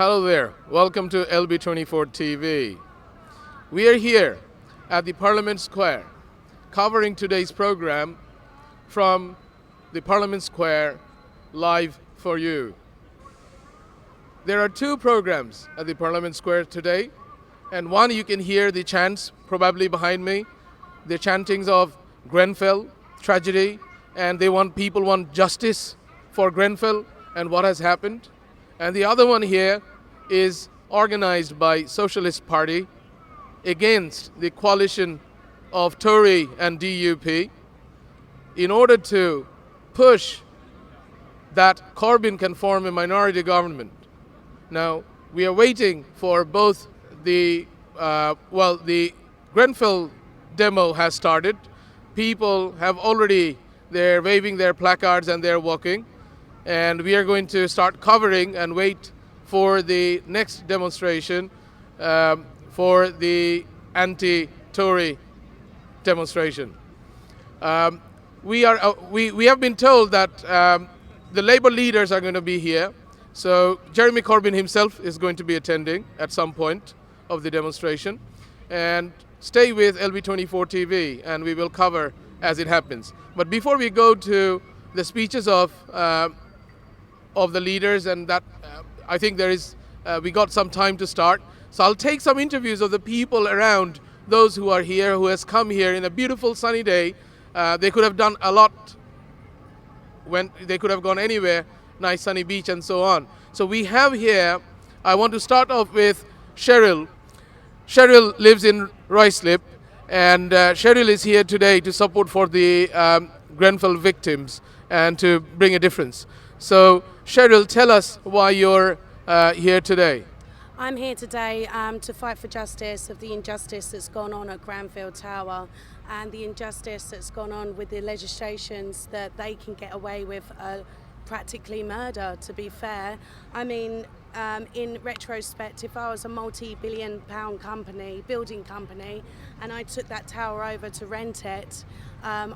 Hello there. Welcome to LB24 TV. We are here at the Parliament Square covering today's program from the Parliament Square live for you. There are two programs at the Parliament Square today, and one you can hear the chants probably behind me, the chantings of Grenfell tragedy, and people want justice for Grenfell and what has happened. And the other one here is organized by Socialist Party against the coalition of Tory and DUP in order to push that Corbyn can form a minority government. Now, we are waiting for both the Grenfell demo has started. People have already, they're waving their placards and they're walking. And we are going to start covering and wait for the next demonstration for the anti-Tory demonstration. We have been told that the Labour leaders are going to be here. So Jeremy Corbyn himself is going to be attending at some point of the demonstration. And stay with LB24 TV and we will cover as it happens. But before we go to the speeches of the leaders, and that I think we got some time to start. So I'll take some interviews of the people around, those who are here, who has come here in a beautiful sunny day. They could have done a lot when they could have gone anywhere, nice sunny beach and so on. So we have here, I want to start off with Cheryl. Cheryl lives in Ruislip, and Cheryl is here today to support for the Grenfell victims and to bring a difference. So Cheryl, tell us why you're here today. I'm here today to fight for justice of the injustice that's gone on at Grenfell Tower and the injustice that's gone on with the legislations that they can get away with practically murder, to be fair. I mean, in retrospect, if I was a multi-billion pound building company, and I took that tower over to rent it, I'd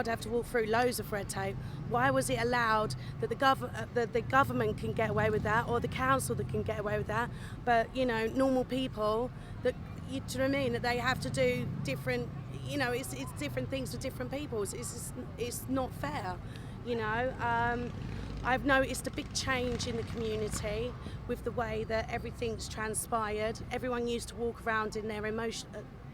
have to walk through loads of red tape. Why was it allowed that the government can get away with that, or the council that can get away with that, but normal people do you know what I mean? That they have to do different, it's different things for different people. It's not fair, I've noticed a big change in the community with the way that everything's transpired. Everyone used to walk around in their emotion,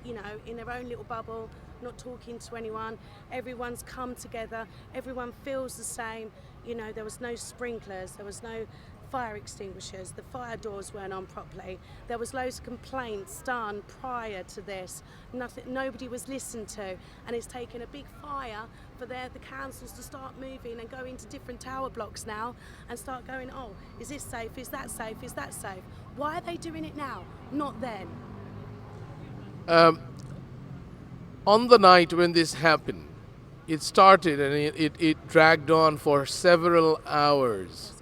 in their own little bubble, not talking to anyone. Everyone's come together. Everyone feels the same. There was no sprinklers. There was no fire extinguishers. The fire doors weren't on properly. There was loads of complaints done prior to this. Nobody was listened to, and it's taken a big fire for the councils to start moving and go into different tower blocks now and start going, oh, is this safe? Is that safe? Is that safe? Why are they doing it now? Not then. On the night when this happened, it started and it dragged on for several hours.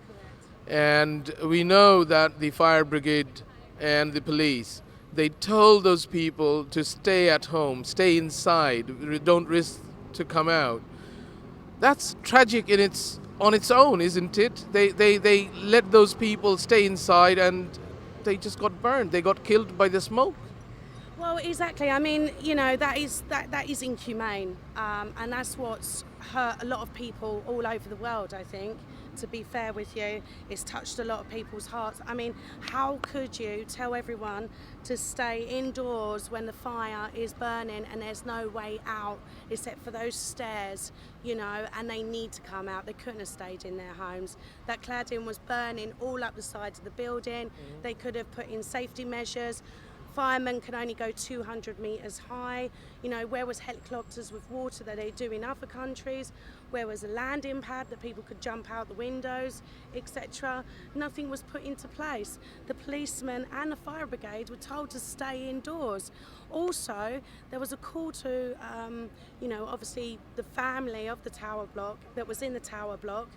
And we know that the fire brigade and the police, they told those people to stay at home, stay inside, don't risk to come out. That's tragic on its own, isn't it? They let those people stay inside and they just got burned. They got killed by the smoke. Well, exactly. I mean, that is inhumane, and that's what's hurt a lot of people all over the world, I think. To be fair with you, it's touched a lot of people's hearts. I mean, how could you tell everyone to stay indoors when the fire is burning and there's no way out except for those stairs, and they need to come out. They couldn't have stayed in their homes. That cladding was burning all up the sides of the building. Mm-hmm. They could have put in safety measures. Firemen can only go 200 metres high. Where was helicopters with water that they do in other countries? Where was a landing pad that people could jump out the windows, etc.? Nothing was put into place. The policemen and the fire brigade were told to stay indoors. Also, there was a call to, obviously the family of the tower block that was in the tower block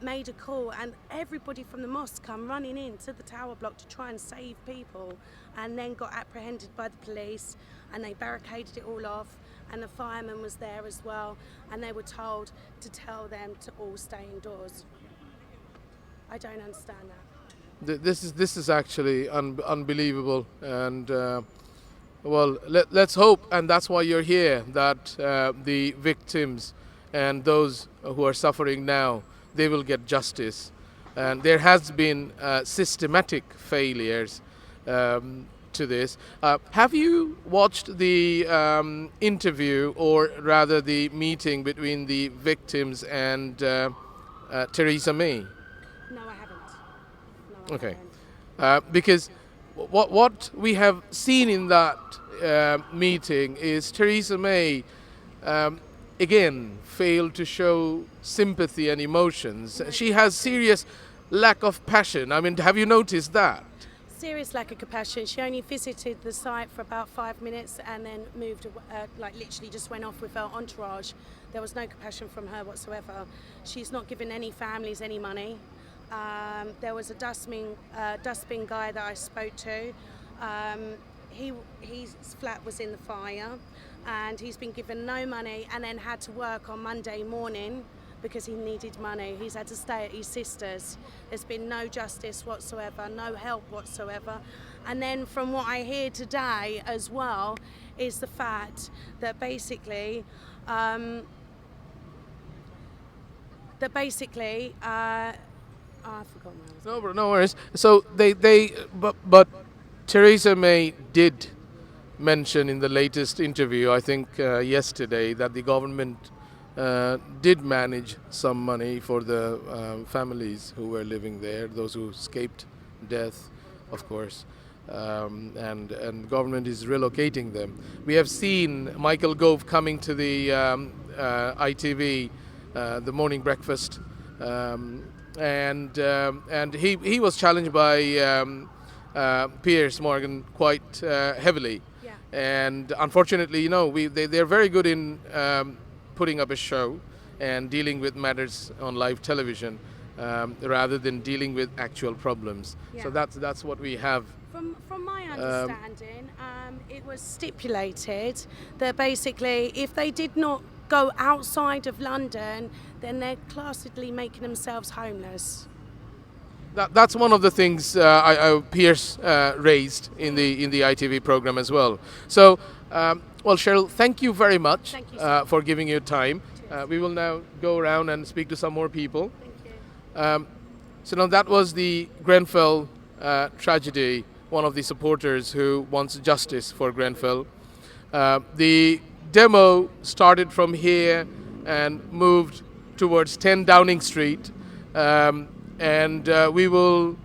made a call, and everybody from the mosque come running into the tower block to try and save people, and then got apprehended by the police, and they barricaded it all off, and the fireman was there as well, and they were told to tell them to all stay indoors. I don't understand that. This is actually unbelievable, and well, let's hope, and that's why you're here, that the victims and those who are suffering now, they will get justice. And there has been systematic failures to this. Have you watched the interview, or rather the meeting between the victims and Theresa May? No, I haven't. No, I Okay. haven't. Because what we have seen in that meeting is Theresa May again failed to show sympathy and emotions. She has serious lack of passion. I mean, have you noticed that? Serious lack of compassion. She only visited the site for about 5 minutes and then moved, like literally just went off with her entourage. There was no compassion from her whatsoever. She's not given any families any money. There was a dustbin guy that I spoke to. His flat was in the fire, and he's been given no money, and then had to work on Monday morning because he needed money. He's had to stay at his sister's. There's been no justice whatsoever, no help whatsoever. And then from what I hear today as well is the fact that basically I forgot what I was. No, bro, no worries. So but Theresa May did mention in the latest interview, I think yesterday, that the government did manage some money for the families who were living there, those who escaped death, of course, and government is relocating them. We have seen Michael Gove coming to the ITV, the morning breakfast, and he was challenged by Piers Morgan quite heavily. Yeah. And unfortunately, you know, they're very good in putting up a show and dealing with matters on live television rather than dealing with actual problems. So Yeah. that's what we have. From my understanding, it was stipulated that basically if they did not go outside of London, then they're classedly making themselves homeless. That's one of the things Piers raised in the ITV program as well. So, well, Cheryl, thank you very much Thank you so much. for giving your time. We will now go around and speak to some more people. Thank you. So now that was the Grenfell tragedy, one of the supporters who wants justice for Grenfell. The demo started from here and moved towards 10 Downing Street, and we will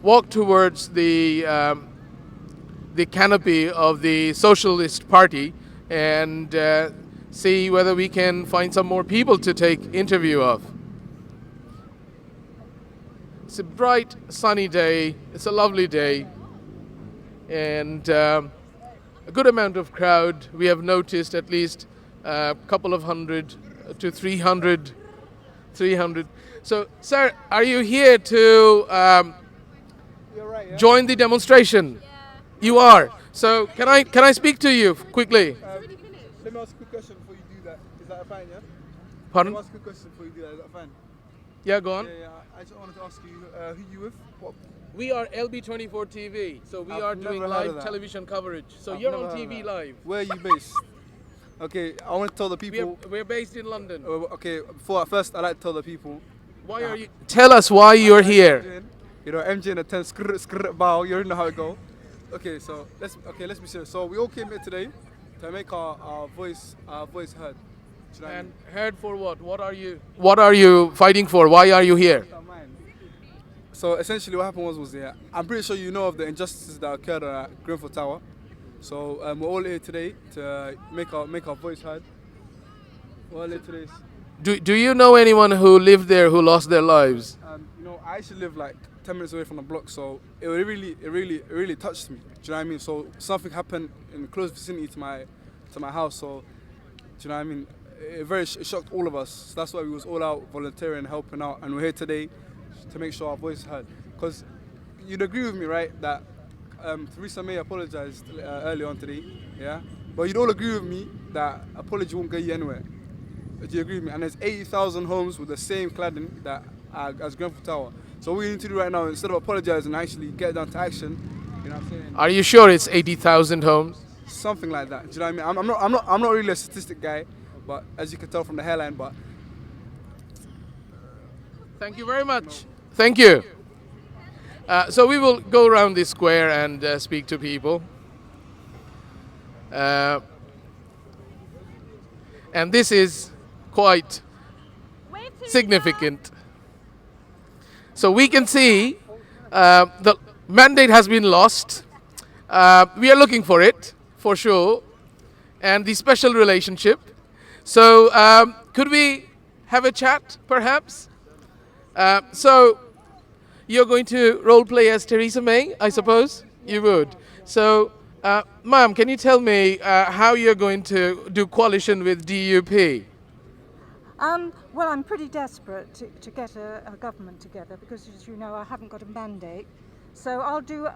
walk towards the canopy of the Socialist Party and see whether we can find some more people to take interview of. It's a bright, sunny day. It's a lovely day, and a good amount of crowd. We have noticed at least a couple of hundred to 300. So, sir, are you here to You're right, yeah? join the demonstration? You are. So, can I speak to you quickly? Let me ask a quick question before you do that. Is that fine, yeah? Let Pardon? me ask a quick question before you do that. Is that fine? Yeah, go on. Yeah. I just wanted to ask you, who you with? What? We are LB24 TV, so we I've are never doing heard of live that. television coverage. So I've you're never on heard of TV that. live. Where are you based? Okay, I want to tell the people. We're based in London. Okay, first, I like to tell the people. Why are you? Tell us why you're here. You know, MJ in a 10 bow. You already know how it go. Okay, so let's be serious. So we all came here today to make our voice heard. Do you know what I And mean? heard for what? What are you fighting for? Why are you here? Don't mind. So essentially, what happened was I'm pretty sure you know of the injustices that occurred at Grenfell Tower. So we're all here today to make our voice heard. We're all here today. Do you know anyone who lived there who lost their lives? You know, I actually live like 10 minutes away from the block, so it really touched me. Do you know what I mean? So something happened in close vicinity to my house. So do you know what I mean? It shocked all of us. So that's why we was all out volunteering, helping out, and we're here today to make sure our voice is heard. Because you'd agree with me, right, that Theresa May apologized earlier on today, yeah? But you'd all agree with me that apology won't get you anywhere. Do you agree with me? And there's 80,000 homes with the same cladding that as Grenfell Tower. So what we need to do right now, instead of apologising, actually get down to action. You know what I'm saying? Are you sure it's 80,000 homes? Something like that. Do you know what I mean? I'm not really a statistic guy, but as you can tell from the hairline, but Thank you very much. Thank you. So we will go around the square and speak to people. And this is quite significant. So we can see the mandate has been lost. We are looking for it, for sure, and the special relationship. So could we have a chat, perhaps? So you're going to role play as Theresa May, I suppose? You would. So, ma'am, can you tell me how you're going to do coalition with DUP? Well, I'm pretty desperate to get a government together because, as you know, I haven't got a mandate. So I'll do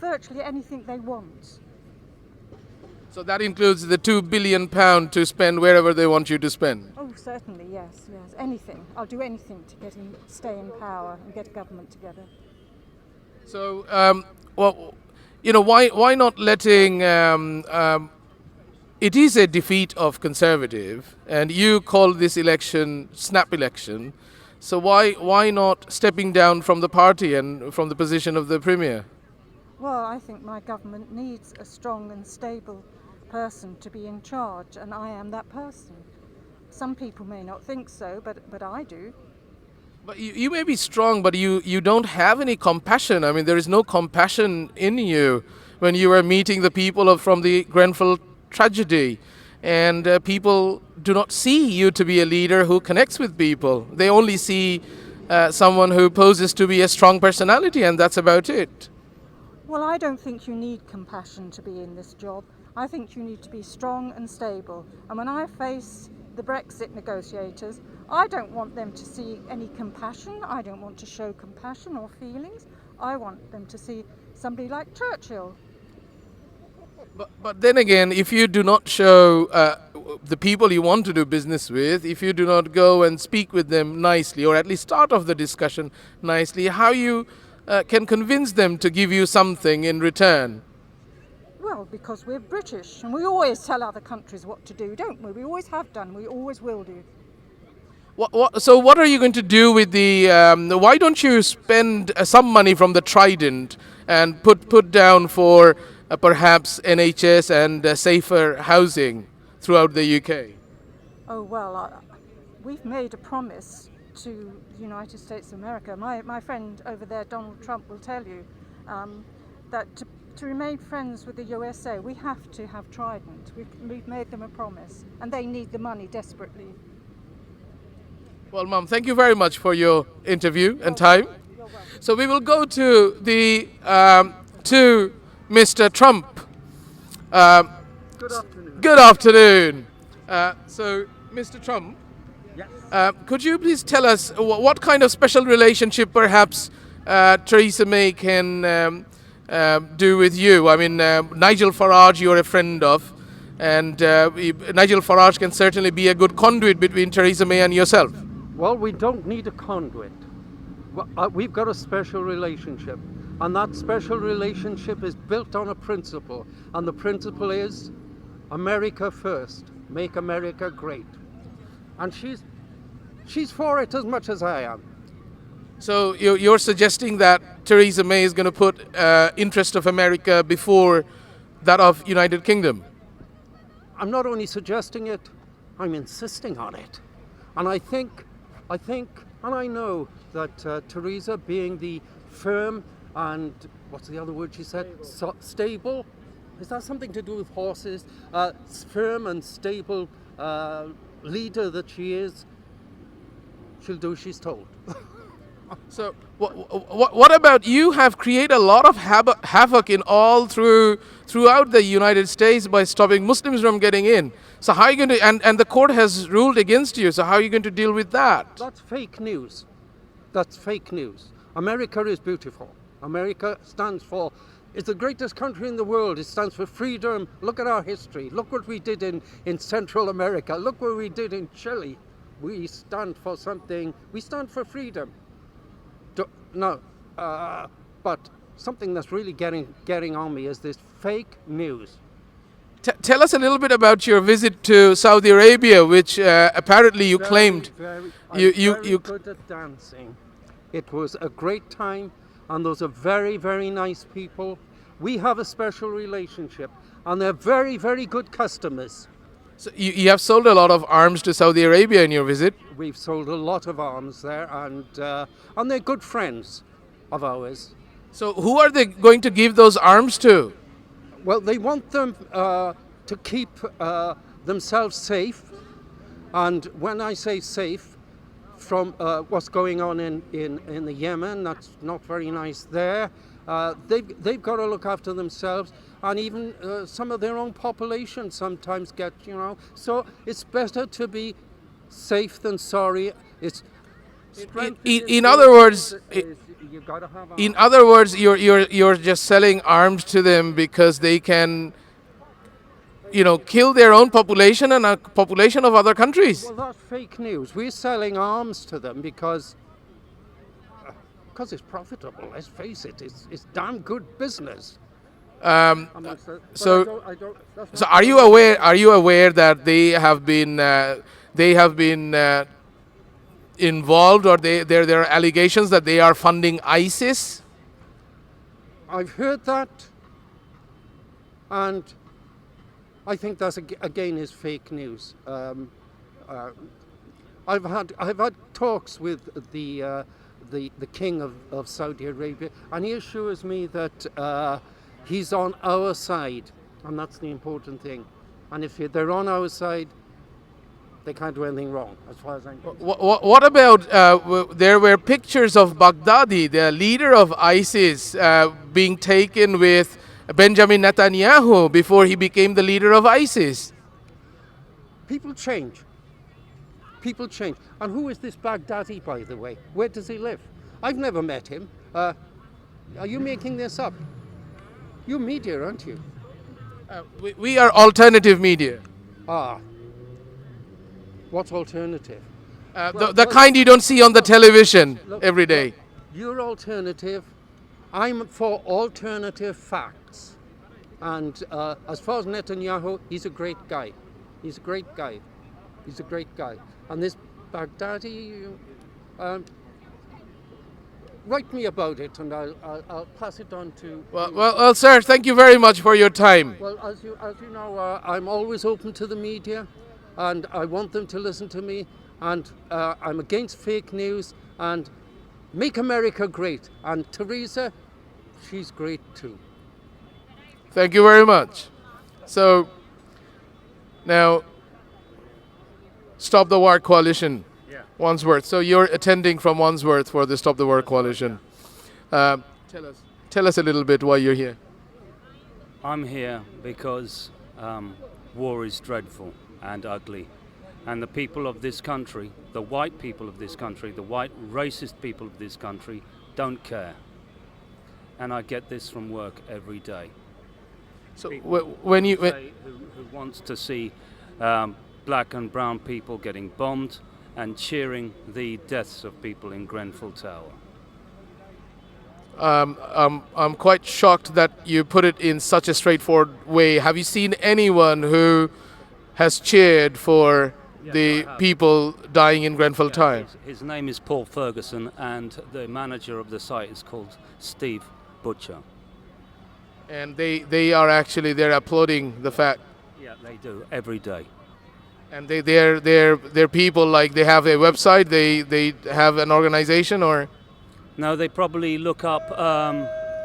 virtually anything they want. So that includes the £2 billion to spend wherever they want you to spend. Oh, certainly, yes, anything. I'll do anything to stay in power and get a government together. So, well, you know, why not letting? It is a defeat of Conservative, and you call this election snap election. So why not stepping down from the party and from the position of the Premier? Well, I think my government needs a strong and stable person to be in charge, and I am that person. Some people may not think so, but I do. But you may be strong, but you don't have any compassion. I mean, there is no compassion in you when you are meeting the people from the Grenfell tragedy. And people do not see you to be a leader who connects with people. They only see someone who poses to be a strong personality, and that's about it. Well, I don't think you need compassion to be in this job. I think you need to be strong and stable. And when I face the Brexit negotiators, I don't want them to see any compassion. I don't want to show compassion or feelings. I want them to see somebody like Churchill. But then again, if you do not show the people you want to do business with, if you do not go and speak with them nicely, or at least start off the discussion nicely, how you can convince them to give you something in return? Well, because we're British and we always tell other countries what to do, don't we? We always have done, we always will do. So what are you going to do with the... why don't you spend some money from the Trident and put down for perhaps NHS and safer housing throughout the UK? Oh, well, we've made a promise to the United States of America. My friend over there, Donald Trump, will tell you that to remain friends with the USA, we have to have Trident. We've made them a promise, and they need the money desperately. Well, Mum, thank you very much for your interview and time. You're welcome. So we will go to the to Mr. Trump. Good afternoon. Good afternoon. So, Mr. Trump, Yes. could you please tell us what kind of special relationship perhaps Theresa May can do with you? I mean, Nigel Farage you're a friend of, and Nigel Farage can certainly be a good conduit between Theresa May and yourself. Well, we don't need a conduit. We've got a special relationship, and that special relationship is built on a principle, and the principle is America first, make America great. And she's for it as much as I am. So you're suggesting that Theresa May is going to put interest of America before that of United Kingdom? I'm not only suggesting it, I'm insisting on it. And I think, and I know that Theresa, being the firm and, what's the other word she said? Stable? Is that something to do with horses? Firm and stable leader that she is, she'll do as she's told. So what about you have created a lot of havoc in throughout the United States by stopping Muslims from getting in. So how are you going to, and the court has ruled against you, so how are you going to deal with that? That's fake news. That's fake news. America is beautiful. America stands for, it's the greatest country in the world. It stands for freedom. Look at our history. Look what we did in Central America. Look what we did in Chile. We stand for something. We stand for freedom. no, but something that's really getting on me is this fake news. Tell us a little bit about your visit to Saudi Arabia, which apparently you claimed. I'm very good at dancing. It was a great time, and those are very, very nice people. We have a special relationship, and they're very, very good customers. So you have sold a lot of arms to Saudi Arabia in your visit. We've sold a lot of arms there, and they're good friends of ours. So who are they going to give those arms to? Well, they want them to keep themselves safe, and when I say safe, from what's going on in the Yemen, that's not very nice there. They've got to look after themselves, and even some of their own population sometimes get, So it's better to be safe than sorry. It's in other words, you gotta have in other words, you're just selling arms to them because they can, kill their own population and a population of other countries. Well, that's fake news. We're selling arms to them because it's profitable. Let's face it, it's damn good business. So are you aware that they have been involved, or there are allegations that they are funding ISIS? I've heard that, and I think that's again is fake news. I've had talks with the king of Saudi Arabia, and he assures me that he's on our side, and that's the important thing. And if they're on our side, they can't do anything wrong, as far as I'm concerned. What about there were pictures of Baghdadi, the leader of ISIS, being taken with Benjamin Netanyahu before he became the leader of ISIS? People change. People change. And who is this Baghdadi, by the way? Where does he live? I've never met him. Are you making this up? You're media, aren't you? We are alternative media. What's alternative? The kind you don't see on the television every day. You're alternative. I'm for alternative facts. And as far as Netanyahu, he's a great guy. He's a great guy. He's a great guy. And this Baghdadi, write me about it, and I'll pass it on to. Well, sir, thank you very much for your time. Well, as you know, I'm always open to the media, and I want them to listen to me. And I'm against fake news, and make America great. And Theresa, she's great too. Thank you very much. So now, Stop the War Coalition, Wandsworth. So you're attending from Wandsworth for the Stop the War Coalition. Tell us a little bit why you're here. I'm here because war is dreadful and ugly. And the people of this country, the white people of this country, the white racist people of this country, don't care. And I get this from work every day. So People when you who wants to see black and brown people getting bombed and cheering the deaths of people in Grenfell Tower. I'm quite shocked that you put it in such a straightforward way. Have you seen anyone who has cheered for the people dying in Grenfell Tower? His name is Paul Ferguson, and the manager of the site is called Steve Butcher. And they're applauding the fact. Yeah, they do every day. And they're people, like, they have a website, they have an organization, or? No, they probably look up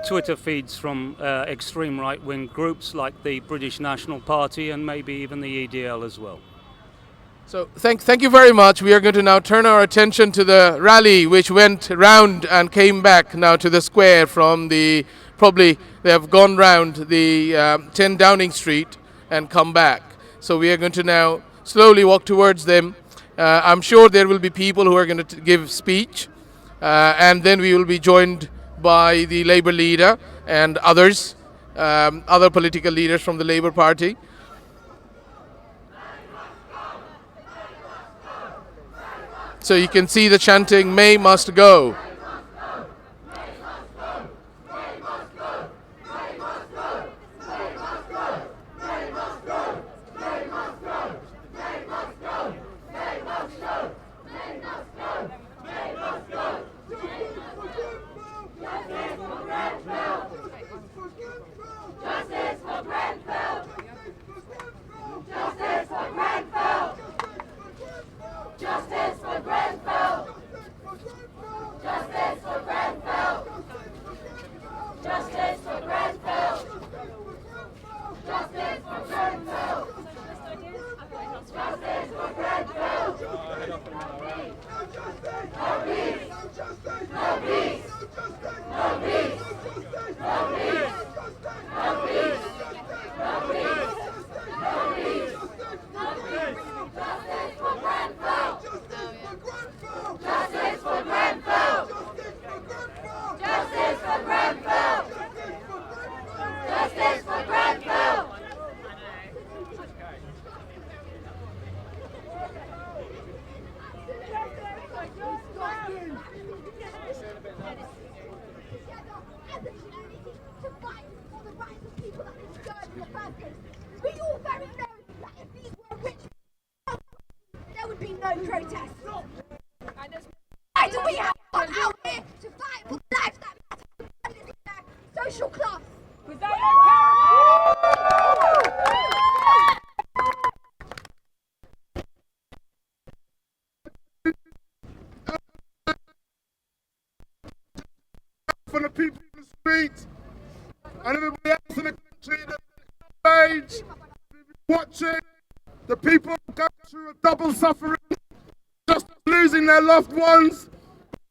Twitter feeds from extreme right-wing groups like the British National Party and maybe even the EDL as well. So thank you very much. We are going to now turn our attention to the rally, which went round and came back now to the square from they have gone round the 10 Downing Street and come back. So we are going to now slowly walk towards them. I'm sure there will be people who are going to give speech, and then we will be joined by the Labour leader and others, other political leaders from the Labour Party. So you can see the chanting, "May must go." from the people in the street and everybody else in the country that's age, watching the people go through a double suffering, just losing their loved ones,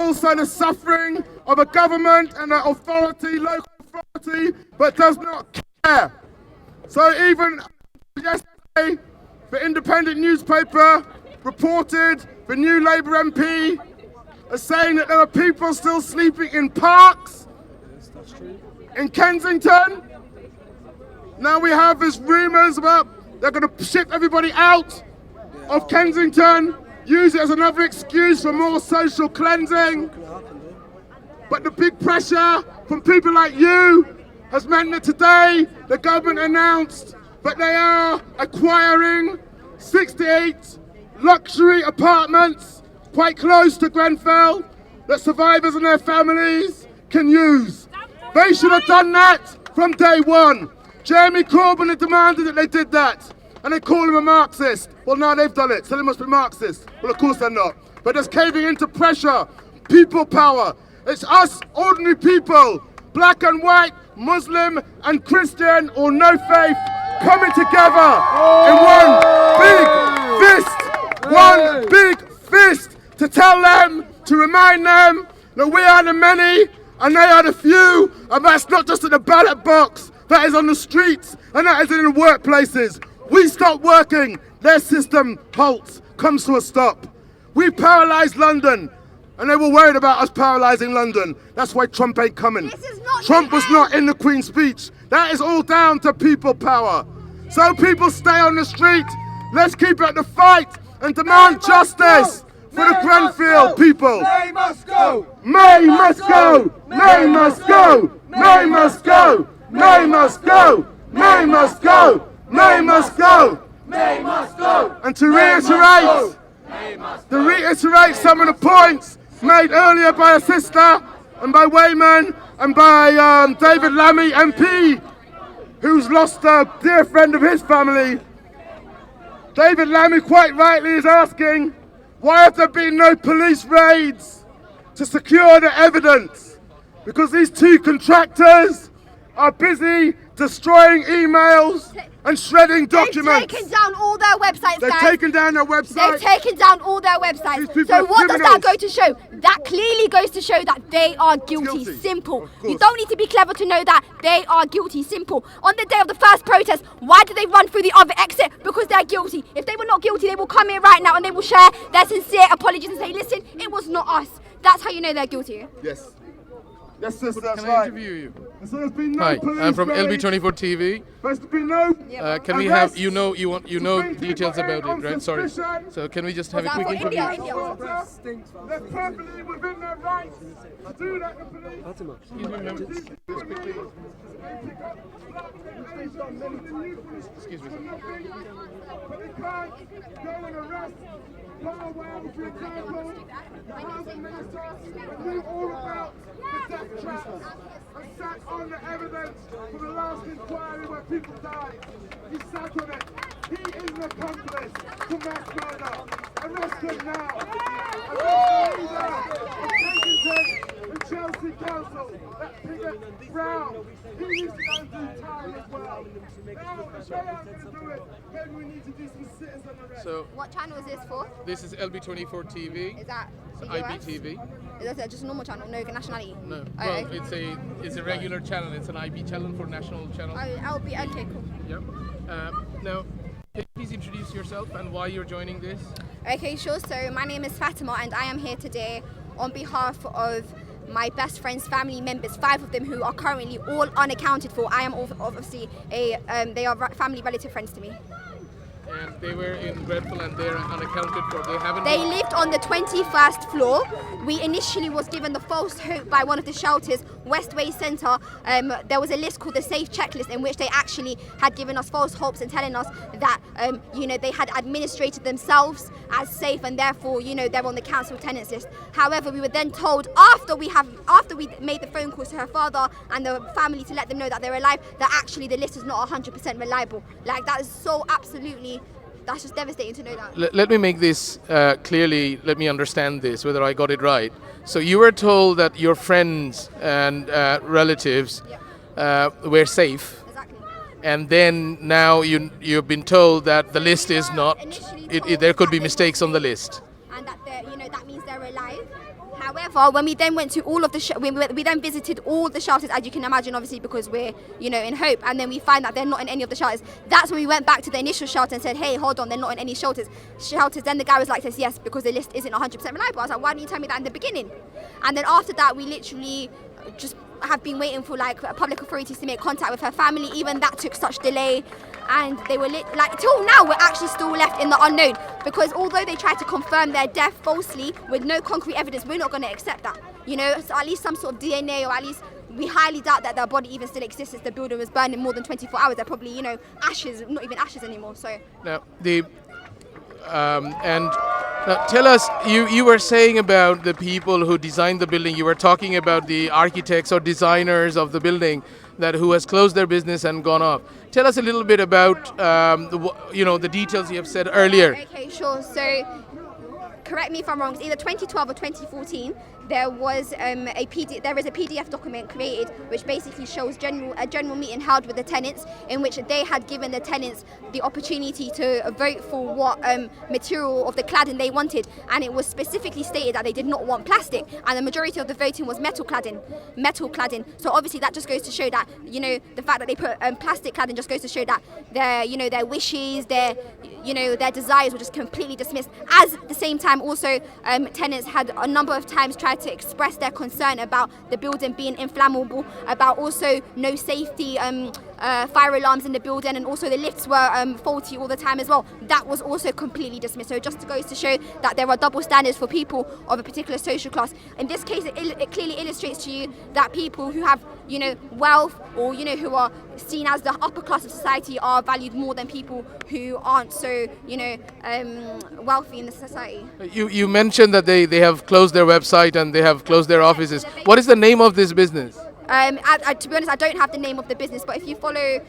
also the suffering of a government and an authority, local authority, but does not care. So even yesterday, the independent newspaper reported the new Labour MP as saying that there are people still sleeping in parks in Kensington. Now we have these rumours about they're going to ship everybody out of Kensington, use it as another excuse for more social cleansing. But the big pressure from people like you has meant that today the government announced that they are acquiring 68 luxury apartments quite close to Grenfell that survivors and their families can use. They should have done that from day one. Jeremy Corbyn had demanded that they did that, and they call him a Marxist. Well, now they've done it, so they must be Marxist. Well, of course they're not. But it's caving into pressure, people power. It's us, ordinary people, black and white, Muslim and Christian or no faith, coming together in one big fist to tell them, to remind them that we are the many and they are the few, and that's not just at the ballot box, that is on the streets and that is in the workplaces. We stop working, their system halts, comes to a stop. We paralysed London, and they were worried about us paralysing London. That's why Trump ain't coming. Trump was not in the Queen's speech. That is all down to people power. So people stay on the street. Let's keep at the fight and demand justice for the Grenfell people. May must go! May must go! May must go! May must go! May must go! May must go! May must go! May must go! And to reiterate some of the points made earlier by a sister and by Wayman and by David Lammy MP, who's lost a dear friend of his family. David Lammy quite rightly is asking, why have there been no police raids to secure the evidence? Because these two contractors are busy destroying emails and shredding documents. They've taken down all their websites, They've guys. taken down their websites. They've taken down all their websites. These people So are what does criminals. that go to show? That clearly goes to show that they are guilty. Simple. You don't need to be clever to know that they are guilty. Simple. On the day of the first protest, why did they run through the other exit? Because they're guilty. If they were not guilty, they will come here right now and they will share their sincere apologies and say, listen, it was not us. That's how you know they're guilty. Yes. Yes, sister, that's Can I right. interview you? And so there's been no Hi, police I'm from raids. LB24 TV. There's been no Can we have you know details about it, right? Sorry. So can we just have a quick interview? They're perfectly within their rights to do that. The police. Excuse me, ma'am. Just quickly. Excuse me. But they can't go and arrest Powell, for example, the housing minister, knew all about the death traps and sat on the evidence for the last inquiry where people died. He sat on it. He is an accomplice to mass murder. Arrest him now. Arrest the leader of Kensington and Chelsea Council, that Pigott Brown. He needs to go and do time as well. Now, if they aren't going to do it, then we need to do some citizen arrest. So What channel is this for? this is LB24 TV. Is that It's the US? IBTV. Is that just a normal channel? No nationality? No, Oh, well, okay. it's a regular channel. It's an IB channel for national channel. I'll be okay, cool. Yep. Now, can you please introduce yourself and why you're joining this? Okay, sure. So my name is Fatima and I am here today on behalf of my best friend's family members, 5 of them who are currently all unaccounted for. I am obviously they are family relative friends to me. And they were in Grenfell and they're unaccounted for. They haven't. They lived on the 21st floor. We initially was given the false hope by one of the shelters, Westway Centre. There was a list called the Safe Checklist in which they actually had given us false hopes and telling us that they had administrated themselves as safe and therefore they're on the council tenants list. However, we were then told after we made the phone calls to her father and the family to let them know that they're alive, that actually the list is not 100% reliable. Like that is so absolutely. That's just devastating to know that. Let me make this clearly, let me understand this, whether I got it right. So you were told that your friends and relatives were safe, Exactly. and then now you've been told that the list is not. Initially There told could be that they mistakes on the were list. and that that means they're alive. However, when we then went to all of the we then visited all the shelters, as you can imagine, obviously because we're in Hope, and then we find that they're not in any of the shelters. That's when we went back to the initial shelter and said, hey, hold on, they're not in any shelters. Then the guy was like to us, yes, because the list isn't 100% reliable. I was like, why didn't you tell me that in the beginning? And then after that, we literally just have been waiting for like public authorities to make contact with her family. Even that took such delay, and they were till now we're actually still left in the unknown, because although they tried to confirm their death falsely with no concrete evidence, we're not going to accept that. So at least some sort of DNA, or at least we highly doubt that their body even still exists, as the building was burning more than 24 hours. They're probably ashes, not even ashes anymore. So Now and now tell us, you were saying about the people who designed the building. You were talking about the architects or designers of the building who has closed their business and gone off. Tell us a little bit about the details you have said earlier. okay, sure. So correct me if I'm wrong. It's either 2012 or 2014. There was there is a PDF document created which basically shows a general meeting held with the tenants, in which they had given the tenants the opportunity to vote for what material of the cladding they wanted, and it was specifically stated that they did not want plastic, and the majority of the voting was metal cladding. So obviously that just goes to show that the fact that they put plastic cladding just goes to show that their wishes, their desires were just completely dismissed. As at the same time, also tenants had a number of times tried to express their concern about the building being inflammable, about also no safety fire alarms in the building, and also the lifts were faulty all the time as well. That was also completely dismissed. So it just goes to show that there are double standards for people of a particular social class. In this case, it clearly illustrates to you that people who have wealth, or who are seen as the upper class of society, are valued more than people who aren't so wealthy in the society. You mentioned that they have closed their website and they have closed their offices. What is the name of this business? To be honest, I don't have the name of the business, but if you follow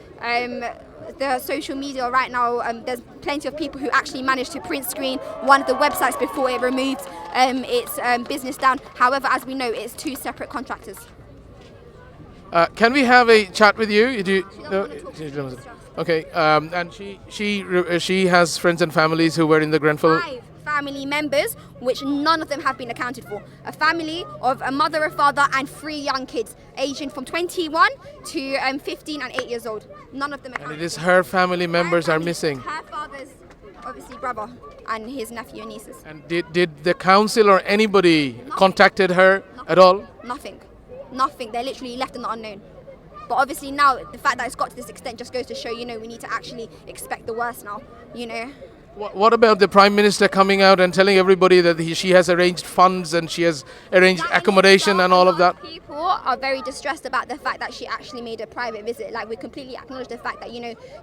the social media right now, there's plenty of people who actually managed to print screen one of the websites before it removed its business down. However, as we know, it's two separate contractors. Can we have a chat with you? Okay. And she has friends and families who were in the Grenfell. 5 family members, which none of them have been accounted for. A family of a mother, a father, and 3 young kids, aging from 21 to 15 and 8 years old. None of them accounted. And it is her family members are for. missing. Her father's obviously brother and his nephew and nieces. And did the council or anybody contacted her at all? Nothing. They're literally left in the unknown. But obviously now, the fact that it's got to this extent just goes to show, we need to actually expect the worst now, What about the Prime Minister coming out and telling everybody that she has arranged funds and she has arranged accommodation and all of that? People are very distressed about the fact that she actually made a private visit. Like, we completely acknowledge the fact that,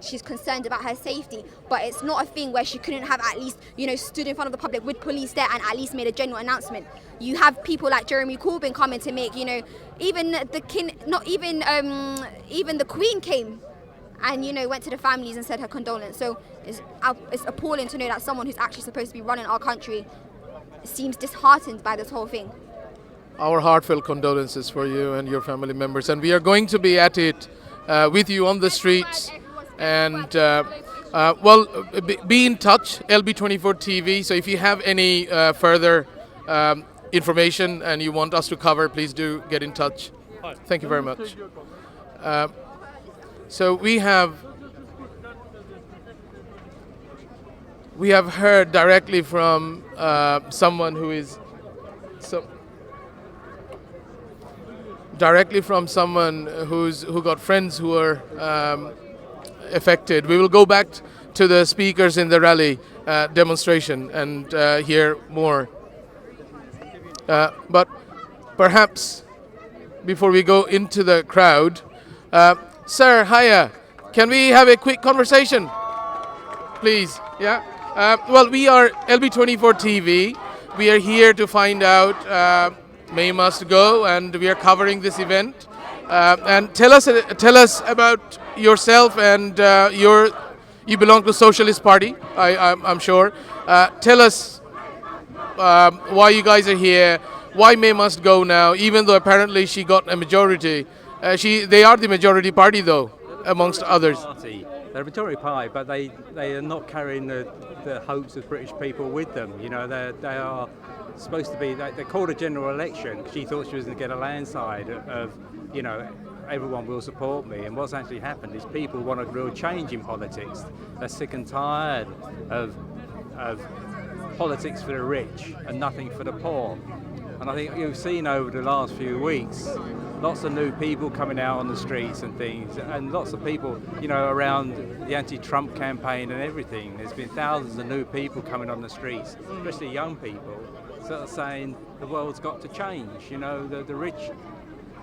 she's concerned about her safety. But it's not a thing where she couldn't have at least, stood in front of the public with police there and at least made a general announcement. You have people like Jeremy Corbyn coming to make, even the king, not even, even the Queen came and went to the families and said her condolence. So it's appalling to know that someone who's actually supposed to be running our country seems disheartened by this whole thing. Our heartfelt condolences for you and your family members, and we are going to be at it with you on the streets. And be in touch, LB24 TV. So if you have any further information and you want us to cover, please do get in touch. Thank you very much. So we have heard directly from someone who is who got friends who were affected. We will go back to the speakers in the rally demonstration and hear more. But perhaps before we go into the crowd, sir, hiya. Can we have a quick conversation, please? Yeah. Well, we are LB24 TV. We are here to find out May Must Go, and we are covering this event. And tell us about yourself, and you belong to Socialist Party, I'm sure. Tell us why you guys are here. why May must go now, even though apparently she got a majority. They are the majority party, though, amongst others. They're a majority party, but they are not carrying the hopes of British people with them. You know, they are supposed to be. They called a general election. She thought she was going to get a landslide of, you know, everyone will support me. And what's actually happened is people want a real change in politics. They're sick and tired of politics for the rich and nothing for the poor. And I think you've seen over the last few weeks lots of new people coming out on the streets and things, and lots of people, you know, around the anti-Trump campaign and everything. There's been thousands of new people coming on the streets, especially young people, sort of saying the world's got to change. You know, the rich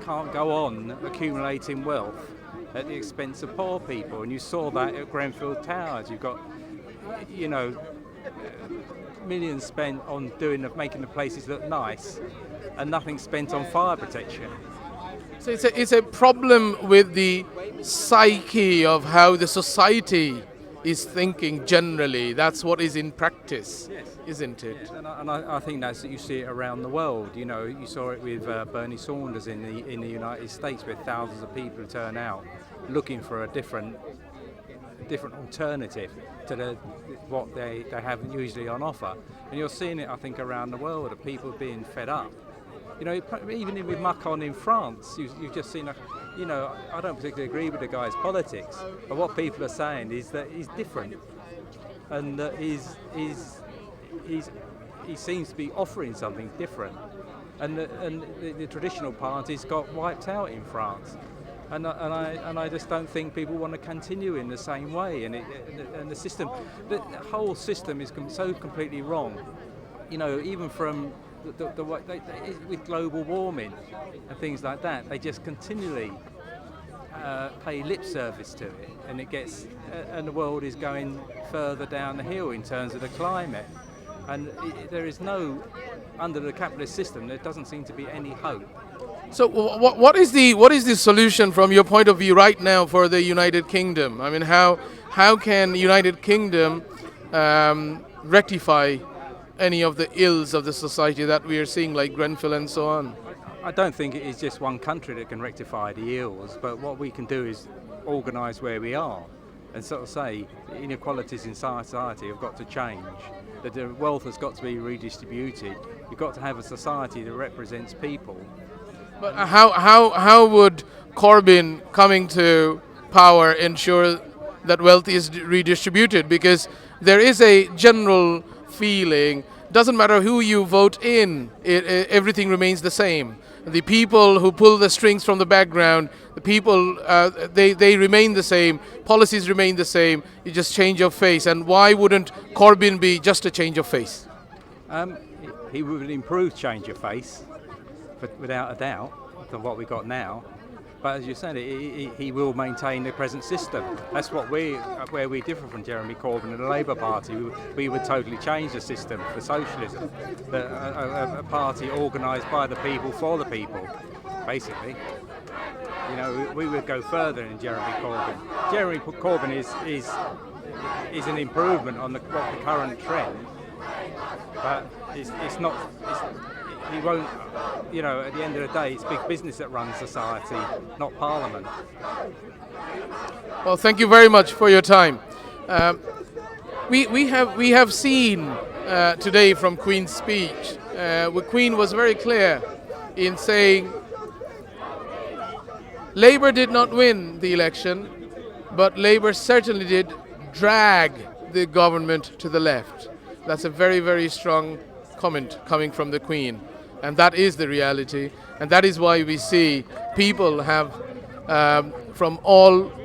can't go on accumulating wealth at the expense of poor people, and you saw that at Grenfell Towers. You've got, you know, millions spent on making the places look nice, and nothing spent on fire protection. So it's a problem with the psyche of how the society is thinking generally. That's what is in practice, isn't it? Yes, and I think you see it around the world. You know, you saw it with Bernie Sanders in the United States, where thousands of people turn out looking for a different alternative to what they have usually on offer. And you're seeing it, I think, around the world, of people being fed up. You know, even with Macron in France, you've just seen, you know, I don't particularly agree with the guy's politics, but what people are saying is that he's different, and that he seems to be offering something different, and the traditional parties got wiped out in France. And I just don't think people want to continue in the same way, and the system, the whole system is so completely wrong. You know, even from with global warming and things like that, they just continually pay lip service to it, and and the world is going further down the hill in terms of the climate. And there is under the capitalist system, there doesn't seem to be any hope. So what is the solution from your point of view right now for the United Kingdom? I mean, how can United Kingdom rectify any of the ills of the society that we are seeing, like Grenfell and so on? I don't think it is just one country that can rectify the ills, but what we can do is organise where we are and sort of say inequalities in society have got to change, that the wealth has got to be redistributed. You've got to have a society that represents people. But how would Corbyn coming to power ensure that wealth is redistributed? Because there is a general feeling, doesn't matter who you vote in, everything remains the same. The people who pull the strings from the background, the people, they remain the same, policies remain the same, you just change of face. And why wouldn't Corbyn be just a change of face? He would improve change of face, without a doubt, than what we got now. But as you said, he will maintain the present system. That's where we differ from Jeremy Corbyn and the Labour Party. We would totally change the system for socialism, a party organised by the people for the people, basically. You know, we would go further than Jeremy Corbyn. Jeremy Corbyn is an improvement on the current trend, but it's not. He won't, you know, at the end of the day, it's big business that runs society, not Parliament. Well, thank you very much for your time. We have seen today from Queen's speech, the Queen was very clear in saying Labour did not win the election, but Labour certainly did drag the government to the left. That's a very, very strong comment coming from the Queen. And that is the reality, and that is why we see people have from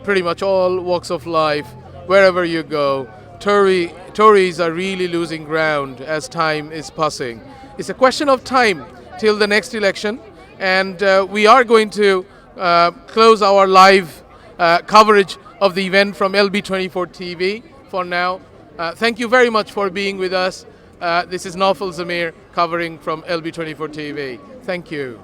pretty much all walks of life, wherever you go, Tories are really losing ground as time is passing. It's a question of time till the next election, and we are going to close our live coverage of the event from LB24 TV for now. Thank you very much for being with us. This is Nawfal Zamir covering from LB24 TV. Thank you.